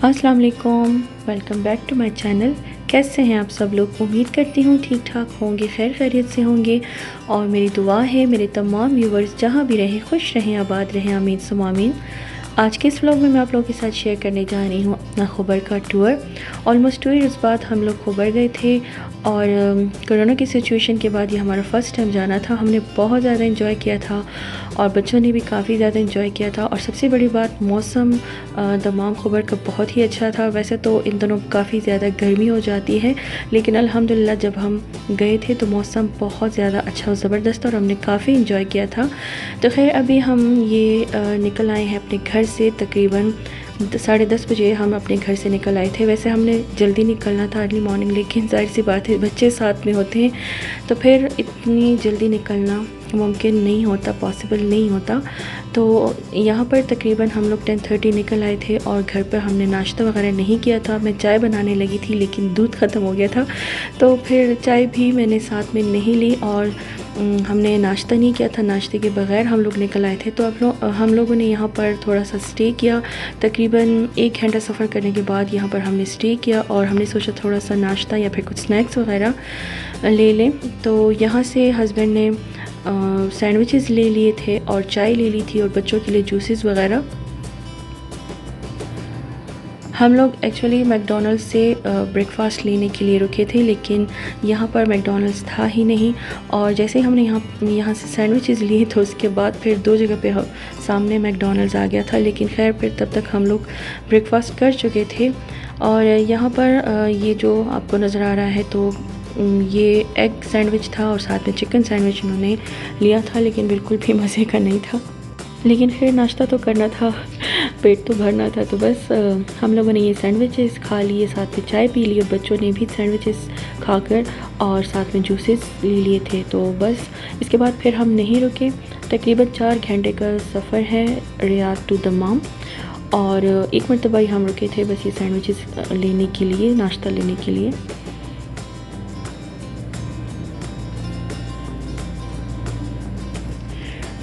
अस्सलाम वालेकुम, welcome back to my channel. कैसे हैं आप सब लोग? उम्मीद करती हूँ ठीक ठाक होंगे, खैर खैरियत से होंगे। और मेरी दुआ है मेरे तमाम व्यूवर्स जहाँ भी रहें खुश रहें, आबाद रहें, आमीन सुम्मा आमीन। आज के इस व्लॉग में मैं आप लोगों के साथ शेयर करने जा रही हूँ अपना खुबर का टूर। ऑलमोस्ट 2 ईयर्स बाद हम लोग खुबर गए थे और कोरोना की सिचुएशन के बाद ये हमारा फ़र्स्ट टाइम जाना था। हमने बहुत ज़्यादा इंजॉय किया था और बच्चों ने भी काफ़ी ज़्यादा इंजॉय किया था। और सबसे बड़ी बात, मौसम दमाम खुबर का बहुत ही अच्छा था। वैसे तो इन दिनों काफ़ी ज़्यादा गर्मी हो जाती है, लेकिन अल्हम्दुलिल्लाह जब हम गए थे तो मौसम बहुत ज़्यादा अच्छा और ज़बरदस्त और हमने काफ़ी इंजॉय किया था। तो खैर अभी हम ये निकल आए हैं अपने घर से। तकरीबन 10:30 बजे हम अपने घर से निकल आए थे। वैसे हमने जल्दी निकलना था, अर्ली मॉर्निंग, लेकिन ज़ाहिर सी बात है बच्चे साथ में होते हैं तो फिर इतनी जल्दी निकलना मुमकिन नहीं होता, पॉसिबल नहीं होता। तो यहाँ पर तकरीबन हम लोग 10:30 निकल आए थे और घर पर हमने नाश्ता वगैरह नहीं किया था। मैं चाय बनाने लगी थी लेकिन दूध ख़त्म हो गया था, तो फिर चाय भी मैंने साथ में नहीं ली और हमने नाश्ता नहीं किया था। नाश्ते के बग़ैर हम लोग निकल आए थे। तो हम लोगों ने यहाँ पर थोड़ा सा स्टे किया। तकरीबन 1 घंटा सफ़र करने के बाद यहाँ पर हमने स्टे किया और हमने सोचा थोड़ा सा नाश्ता या फिर कुछ स्नैक्स वगैरह ले लें। तो यहाँ से हस्बैंड ने सैंडविचेस ले लिए थे और चाय ले ली थी और बच्चों के लिए जूसेस वगैरह। हम लोग एक्चुअली मैकडॉनल्ड्स से ब्रेकफ़ास्ट लेने के लिए रुके थे, लेकिन यहाँ पर मैकडॉनल्ड्स था ही नहीं। और जैसे ही हमने यहाँ से सैंडविचेस लिए तो उसके बाद फिर 2 जगह पे सामने मैकडॉनल्ड्स आ गया था, लेकिन खैर फिर तब तक हम लोग ब्रेकफ़ास्ट कर चुके थे। और यहाँ पर ये जो आपको नज़र आ रहा है तो ये एग सैंडविच था और साथ में चिकन सैंडविच उन्होंने लिया था, लेकिन बिल्कुल भी मज़े का नहीं था। लेकिन फिर नाश्ता तो करना था, पेट तो भरना था, तो बस हम लोगों ने ये सैंडविचेस खा लिए, साथ में चाय पी ली और बच्चों ने भी सैंडविचेस खाकर और साथ में जूसेस ले लिए थे। तो बस इसके बाद फिर हम नहीं रुके। तकरीबन 4 घंटे का सफ़र है रियाद टू दमाम और एक मरतबा ही हम रुके थे बस ये सैंडविचेस लेने के लिए, नाश्ता लेने के लिए।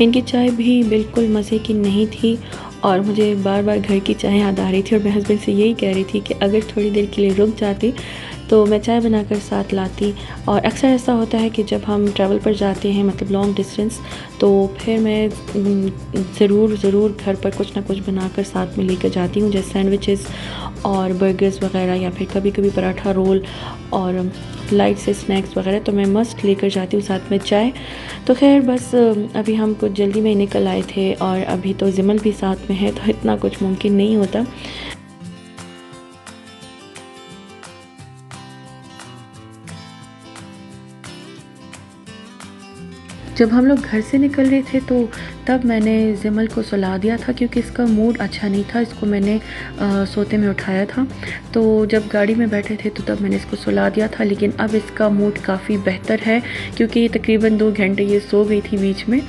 इनकी चाय भी बिल्कुल मज़े की नहीं थी और मुझे बार बार घर की चाय याद आ रही थी और मैं हस्बैंड से यही कह रही थी कि अगर थोड़ी देर के लिए रुक जाती तो मैं चाय बनाकर साथ लाती। और अक्सर ऐसा होता है कि जब हम ट्रैवल पर जाते हैं, मतलब लॉन्ग डिस्टेंस, तो फिर मैं ज़रूर घर पर कुछ ना कुछ बनाकर साथ में लेकर जाती हूँ, जैसे सैंडविचेस और बर्गर्स वगैरह या फिर कभी कभी पराठा रोल और लाइट से स्नैक्स वगैरह, तो मैं मस्ट लेकर जाती हूँ साथ में चाय। तो खैर बस अभी हम कुछ जल्दी में निकल आए थे और अभी तो जिमल भी साथ में है तो इतना कुछ मुमकिन नहीं होता। जब हम लोग घर से निकल रहे थे तो तब मैंने जिमल को सुला दिया था क्योंकि इसका मूड अच्छा नहीं था। इसको मैंने सोते में उठाया था, तो जब गाड़ी में बैठे थे तो तब मैंने इसको सुला दिया था। लेकिन अब इसका मूड काफ़ी बेहतर है क्योंकि तकरीबन 2 घंटे ये सो गई थी बीच में,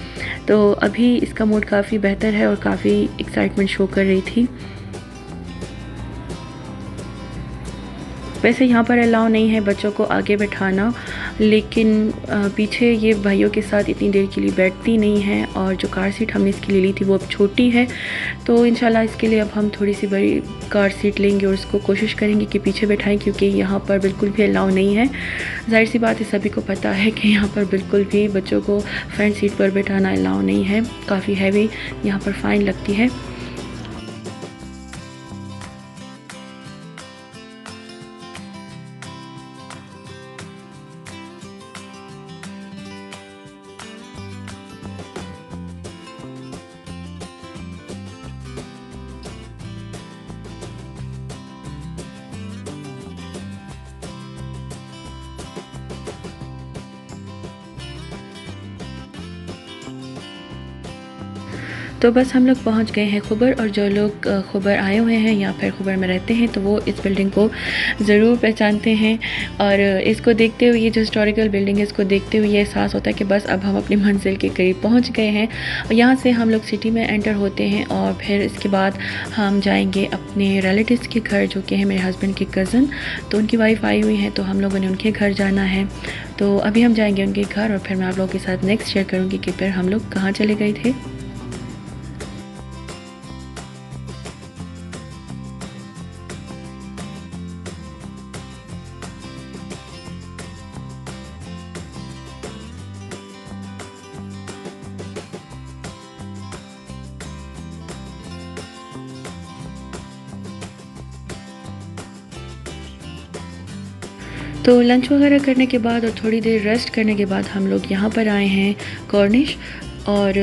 तो अभी इसका मूड काफ़ी बेहतर है और काफ़ी एक्साइटमेंट शो कर रही थी। वैसे यहाँ पर अलाउ नहीं है बच्चों को आगे बैठाना, लेकिन पीछे ये भाइयों के साथ इतनी देर के लिए बैठती नहीं है और जो कार सीट हमने इसके लिए ली थी वो अब छोटी है, तो इंशाल्लाह इसके लिए अब हम थोड़ी सी बड़ी कार सीट लेंगे और इसको कोशिश करेंगे कि पीछे बैठाएं, क्योंकि यहाँ पर बिल्कुल भी अलाउ नहीं है। ज़ाहिर सी बात है, सभी को पता है कि यहाँ पर बिल्कुल भी बच्चों को फ्रंट सीट पर बैठाना अलाउ नहीं है, काफ़ी हैवी यहाँ पर फ़ाइन लगती है। तो बस हम लोग पहुंच गए हैं खुबर, और जो लोग खुबर आए हुए हैं या फिर खुबर में रहते हैं तो वो इस बिल्डिंग को ज़रूर पहचानते हैं। और इसको देखते हुए, ये जो हिस्टोरिकल बिल्डिंग है, इसको देखते हुए ये एहसास होता है कि बस अब हम अपनी मंजिल के करीब पहुंच गए हैं। और यहाँ से हम लोग सिटी में एंटर होते हैं और फिर इसके बाद हम जाएंगे अपने रिलेटिव्स के घर, जो कि है मेरे हस्बैंड के कज़न। तो उनकी वाइफ आई हुई हैं तो हम लोगों ने उनके घर जाना है। तो अभी हम जाएंगे उनके घर और फिर मैं आप लोगों के साथ नेक्स्ट शेयर करूँगी कि फिर हम लोग कहाँ चले गए थे। तो लंच वगैरह करने के बाद और थोड़ी देर रेस्ट करने के बाद हम लोग यहाँ पर आए हैं कॉर्निश। और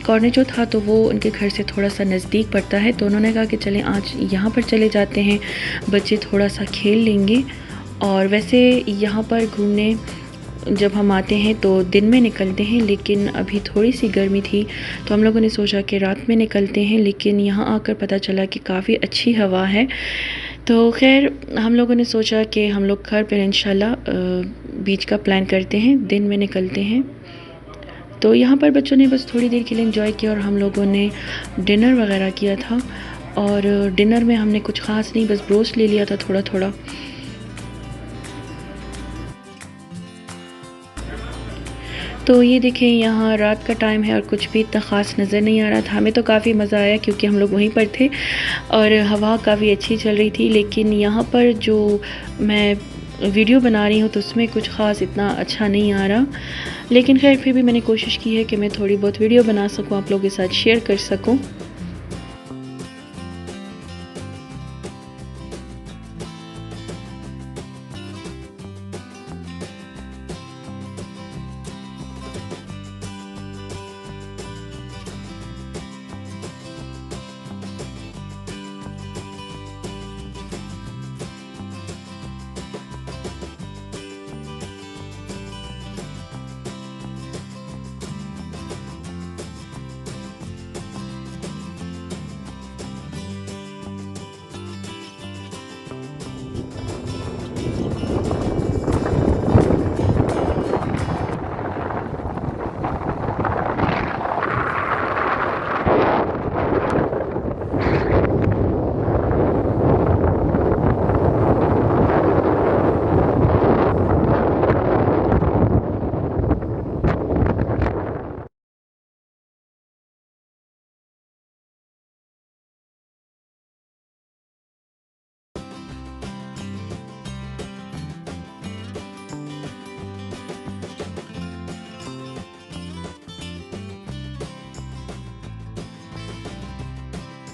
कॉर्निश जो था तो वो उनके घर से थोड़ा सा नज़दीक पड़ता है, तो उन्होंने कहा कि चलें आज यहाँ पर चले जाते हैं, बच्चे थोड़ा सा खेल लेंगे। और वैसे यहाँ पर घूमने जब हम आते हैं तो दिन में निकलते हैं, लेकिन अभी थोड़ी सी गर्मी थी तो हम लोगों ने सोचा कि रात में निकलते हैं, लेकिन यहाँ आकर पता चला कि काफ़ी अच्छी हवा है। तो खैर हम लोगों ने सोचा कि हम लोग घर पर इंशाल्लाह बीच का प्लान करते हैं, दिन में निकलते हैं। तो यहाँ पर बच्चों ने बस थोड़ी देर के लिए एंजॉय किया और हम लोगों ने डिनर वगैरह किया था। और डिनर में हमने कुछ ख़ास नहीं, बस ब्रोस्ट ले लिया था थोड़ा थोड़ा। तो ये देखें यहाँ रात का टाइम है और कुछ भी इतना ख़ास नज़र नहीं आ रहा था। हमें तो काफ़ी मज़ा आया क्योंकि हम लोग वहीं पर थे और हवा काफ़ी अच्छी चल रही थी। लेकिन यहाँ पर जो मैं वीडियो बना रही हूँ तो उसमें कुछ ख़ास इतना अच्छा नहीं आ रहा, लेकिन खैर फिर भी मैंने कोशिश की है कि मैं थोड़ी बहुत वीडियो बना सकूँ, आप लोगों के साथ शेयर कर सकूँ।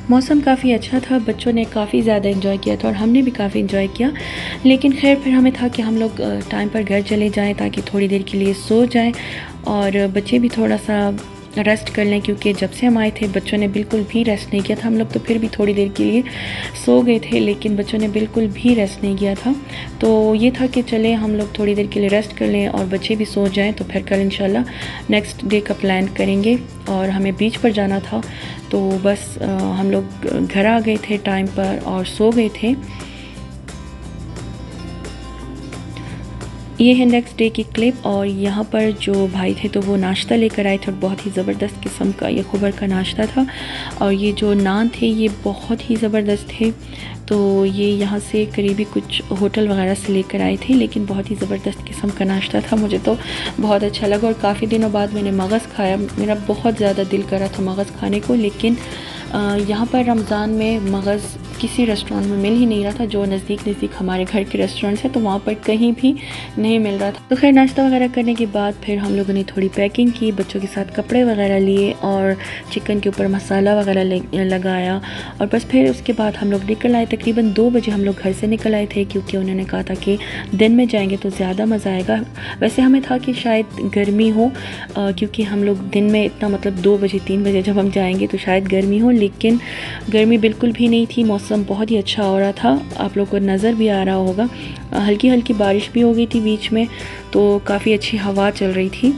मौसम काफ़ी अच्छा था, बच्चों ने काफ़ी ज़्यादा एंजॉय किया था और हमने भी काफ़ी एंजॉय किया। लेकिन खैर फिर हमें था कि हम लोग टाइम पर घर चले जाएं ताकि थोड़ी देर के लिए सो जाएं और बच्चे भी थोड़ा सा रेस्ट कर लें, क्योंकि जब से हम आए थे बच्चों ने बिल्कुल भी रेस्ट नहीं किया था। हम लोग तो फिर भी थोड़ी देर के लिए सो गए थे, लेकिन बच्चों ने बिल्कुल भी रेस्ट नहीं किया था। तो ये था कि चले हम लोग थोड़ी देर के लिए रेस्ट कर लें और बच्चे भी सो जाएं, तो फिर कल इंशाल्लाह नेक्स्ट डे का प्लान करेंगे। और हमें बीच पर जाना था तो बस हम लोग घर आ गए थे टाइम पर और सो गए थे। ये है नेक्स्ट डे की क्लिप। और यहाँ पर जो भाई थे तो वो नाश्ता लेकर आए थे और बहुत ही ज़बरदस्त किस्म का ये खुबर का नाश्ता था। और ये जो नान थे ये बहुत ही ज़बरदस्त थे। तो ये यहाँ से करीबी कुछ होटल वगैरह से लेकर आए थे, लेकिन बहुत ही ज़बरदस्त किस्म का नाश्ता था, मुझे तो बहुत अच्छा लगा। और काफ़ी दिनों बाद मैंने मगज़ खाया, मेरा बहुत ज़्यादा दिल करा था मगज़ खाने को, लेकिन यहाँ पर रमज़ान में मगज़ किसी रेस्टोरेंट में मिल ही नहीं रहा था। जो नज़दीक हमारे घर के रेस्टोरेंट्स हैं तो वहाँ पर कहीं भी नहीं मिल रहा था। तो खैर नाश्ता वगैरह करने के बाद फिर हम लोगों ने थोड़ी पैकिंग की, बच्चों के साथ कपड़े वगैरह लिए और चिकन के ऊपर मसाला वगैरह लगाया। और बस फिर उसके बाद हम लोग निकल आए। तकरीबन 2 बजे हम लोग घर से निकल आए थे, क्योंकि उन्होंने कहा था कि दिन में जाएंगे तो ज़्यादा मज़ा आएगा। वैसे हमें था कि शायद गर्मी हो, क्योंकि हम लोग दिन में इतना मतलब 2 बजे 3 बजे जब हम जाएंगे तो शायद गर्मी हो, लेकिन गर्मी बिल्कुल भी नहीं थी। मौसम बहुत ही अच्छा हो रहा था, आप लोग को नज़र भी आ रहा होगा। हल्की हल्की बारिश भी हो गई थी बीच में, तो काफ़ी अच्छी हवा चल रही थी।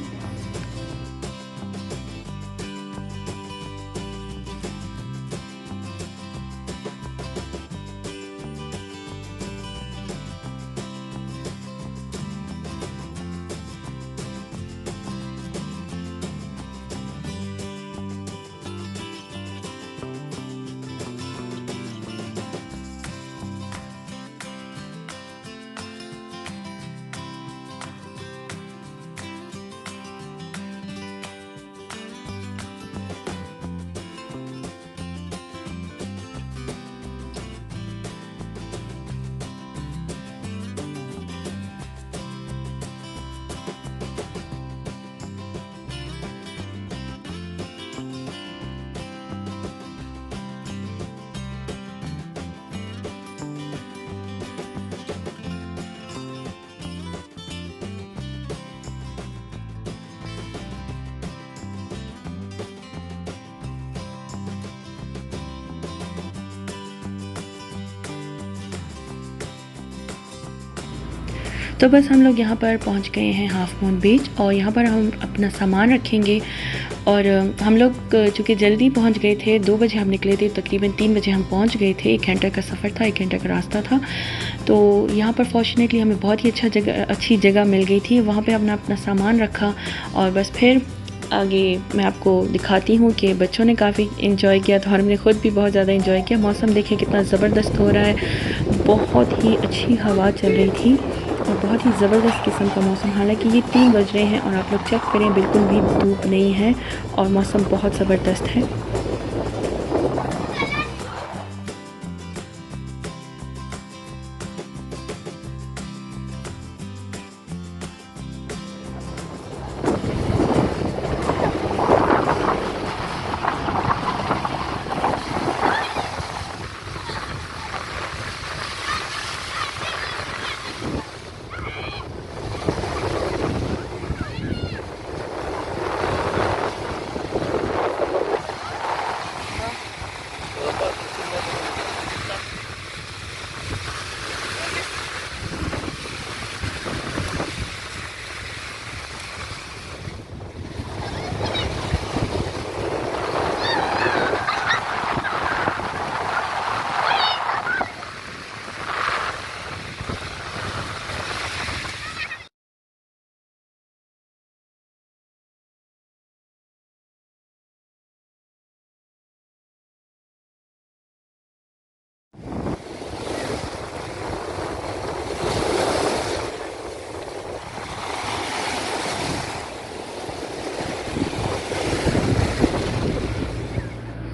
तो बस हम लोग यहाँ पर पहुँच गए हैं हाफ मून बीच और यहाँ पर हम अपना सामान रखेंगे। और हम लोग चूँकि जल्दी पहुँच गए थे, 2 बजे हम निकले थे, तकरीबन 3 बजे हम पहुँच गए थे। 1 घंटे का सफ़र था, 1 घंटे का रास्ता था। तो यहाँ पर फ़ॉर्चुनेटली हमें बहुत ही अच्छी जगह मिल गई थी। वहाँ पे हमने अपना सामान रखा और बस फिर आगे मैं आपको दिखाती हूँ कि बच्चों ने काफ़ी एंजॉय किया, तो हमने ख़ुद भी बहुत ज़्यादा एंजॉय किया। मौसम देखिए कितना ज़बरदस्त हो रहा है, बहुत ही अच्छी हवा चल रही थी और बहुत ही ज़बरदस्त किस्म का मौसम। हालांकि ये 3 बज रहे हैं और आप लोग चेक करें, बिल्कुल भी धूप नहीं है और मौसम बहुत ज़बरदस्त है।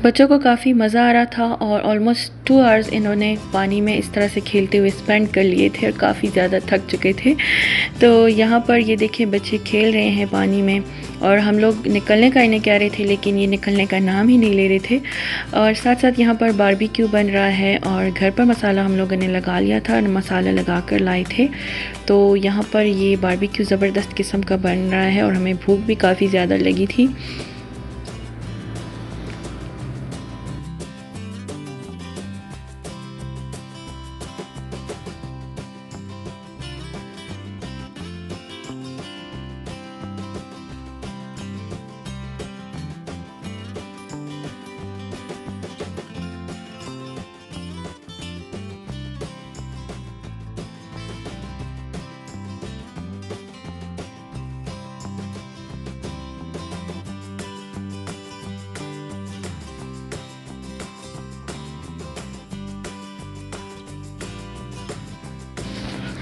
बच्चों को काफ़ी मज़ा आ रहा था और ऑलमोस्ट 2 आवर्स इन्होंने पानी में इस तरह से खेलते हुए स्पेंड कर लिए थे और काफ़ी ज़्यादा थक चुके थे। तो यहाँ पर ये देखिए बच्चे खेल रहे हैं पानी में और हम लोग निकलने का इन्हें कह रहे थे, लेकिन ये निकलने का नाम ही नहीं ले रहे थे। और साथ साथ यहाँ पर बारबेक्यू बन रहा है और घर पर मसाला हम लोगों ने लगा लिया था और मसाला लगा कर लाए थे। तो यहाँ पर ये बारबेक्यू ज़बरदस्त किस्म का बन रहा है और हमें भूख भी काफ़ी ज़्यादा लगी थी।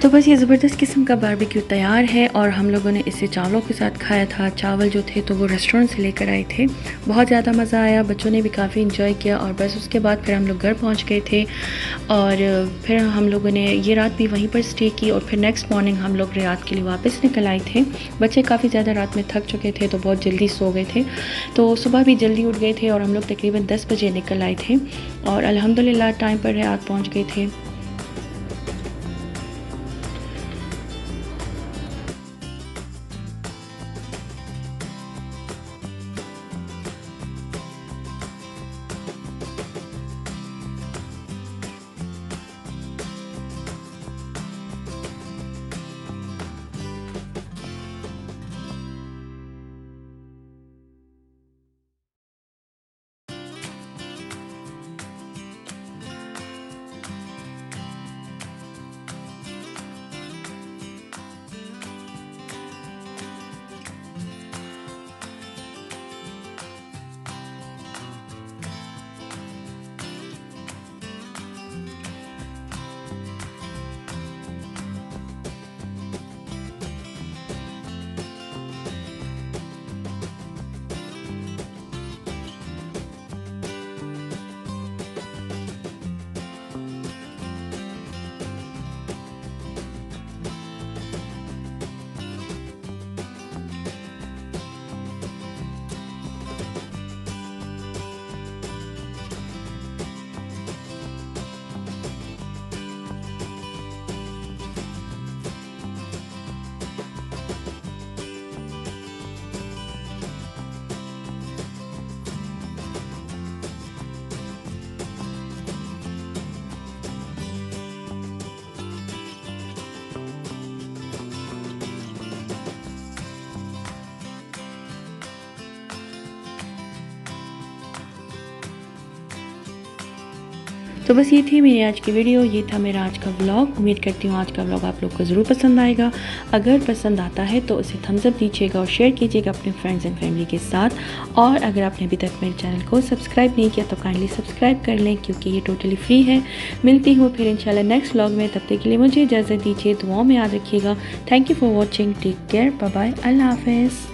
तो बस ये ज़बरदस्त किस्म का बारबेक्यू तैयार है और हम लोगों ने इसे चावलों के साथ खाया था। चावल जो थे तो वो रेस्टोरेंट से लेकर आए थे। बहुत ज़्यादा मज़ा आया, बच्चों ने भी काफ़ी इंजॉय किया और बस उसके बाद फिर हम लोग घर पहुंच गए थे और फिर हम लोगों ने ये रात भी वहीं पर स्टे की और फिर नेक्स्ट मॉर्निंग हम लोग रियाद के लिए वापस निकल आए थे। बच्चे काफ़ी ज़्यादा रात में थक चुके थे तो बहुत जल्दी सो गए थे, तो सुबह भी जल्दी उठ गए थे और हम लोग तकरीबन 10 बजे निकल आए थे और अल्हम्दुलिल्लाह टाइम पर रियाद पहुँच गए थे। तो बस ये थी मेरी आज की वीडियो, ये था मेरा आज का व्लॉग। उम्मीद करती हूँ आज का व्लॉग आप लोग को ज़रूर पसंद आएगा। अगर पसंद आता है तो उसे थम्स अप दीजिएगा और शेयर कीजिएगा अपने फ्रेंड्स एंड फैमिली के साथ। और अगर आपने अभी तक मेरे चैनल को सब्सक्राइब नहीं किया तो काइंडली सब्सक्राइब कर लें, क्योंकि ये टोटली फ्री है। मिलती हूँ फिर इंशाल्लाह नेक्स्ट व्लॉग में, तब तक के लिए मुझे इजाज़त दीजिए। दुआओं में याद रखिएगा। Thank you for watching, take care, bye bye, अल्लाह हाफ़िज़।